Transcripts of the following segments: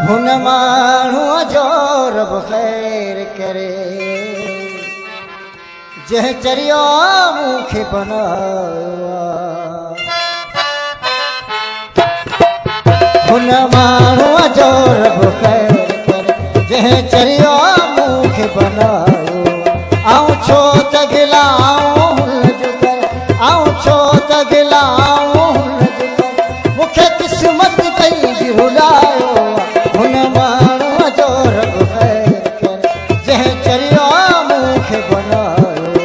हुन माण्हूअ जो रब ख़ैर करे जंहिं चरियो मूंखे बनायो हुन माण्हूअ जो रब ख़ैर करे जंहिं चरियो मूंखे बनायो आऊं छो त गिलाऊं हुन जो कर आऊं छो त गिलाऊं हुन जो कर मूंखे क़िस्मत कई रुलायो हुन माण्हूअ जो रब ख़ैर करे जंहिं चरियो मूंखे बनायो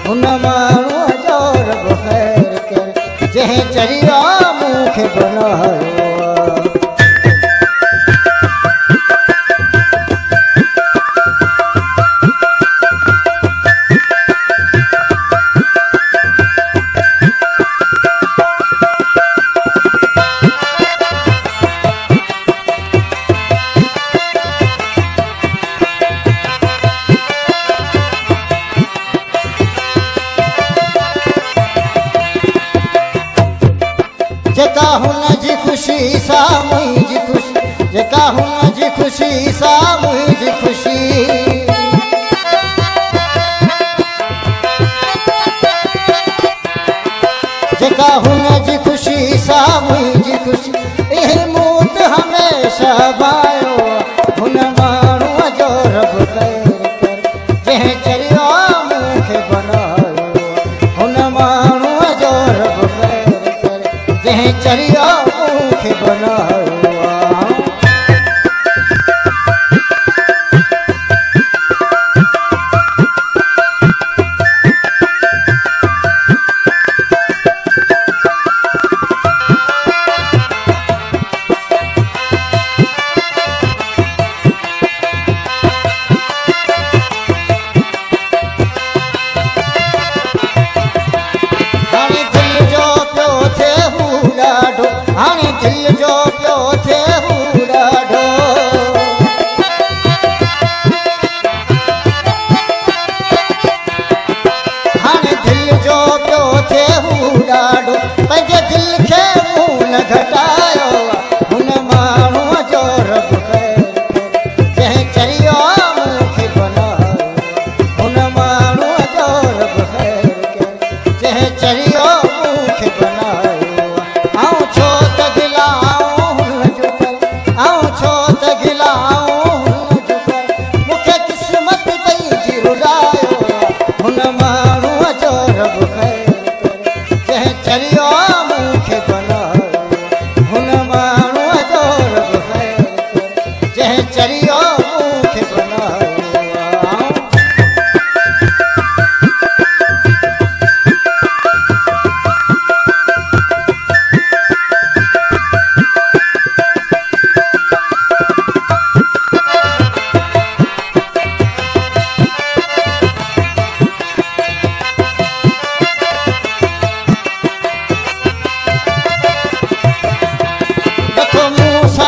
हुन माण्हूअ जो रब ख़ैर करे जंहिं चरियो मूंखे बनायो जेका हुन जी ख़ुशी सां मुंहिंजी ख़ुशी जेका हुन जी ख़ुशी सां मुंहिंजी ख़ुशी जेका हुन जी ख़ुशी सां मुंहिंजी ख़ुशी इहे मूं त हमेशह भायो हुन माण्हूअ जो रब ख़ैर करे जंहिं चरियो मूंखे बनायो हुन माण्हूअ जो रब ख़ैर करे जंहिं चरियो मूंखे बनायो हाणे दिल जो पियो थिए हू ॾाढो हाणे दिल जो पियो थिए हू ॾाढो पंहिंजे दिल खे मूं न घटायो हुन माण्हूअ जो रब ख़ैर करे जंहिं चरियो मूंखे बनायो हुन माण्हूअ जो रब ख़ैर करे जंहिं चरियो मूंखे बनायो आऊं छो त गिलाऊं हुन जो कर आऊं छो त गिलाऊं हुन जो कर मूंखे क़िस्मत पंहिंजी रुलायो हुन माण्हूअ जो रब ख़ैर करे जंहिं चरियो मूंखे बनायो हुन माण्हूअ जो रब ख़ैर करे जंहिं चरियो मूंखे बनायो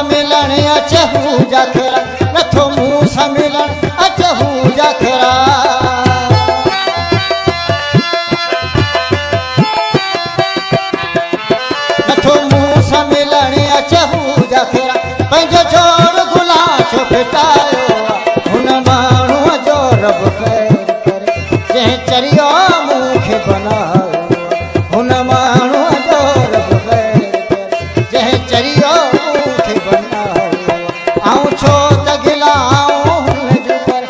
अचहू जाखरा नथो मूं सां मिलण अचहू जाखरा नथो मूं सां मिलण अचहू जाखरा पंहिंजो जोड़ गुलाम छो फिटायो हुन माण्हूअ जो रब ख़ैर करे जंहिं चरियो मूंखे बनायो हुन माण्हूअ जो रब ख़ैर करे जंहिं चरियो मूंखे बनायो आऊं छो त गिलाऊं हुन जो कर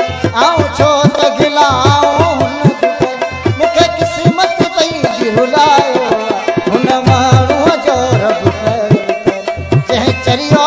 आऊं छो त गिलाऊं हुन जो कर मूंखे क़िस्मत पंहिंजी रुलायो हुन माण्हूअ जो रब ख़ैर करे जंहिं चरियो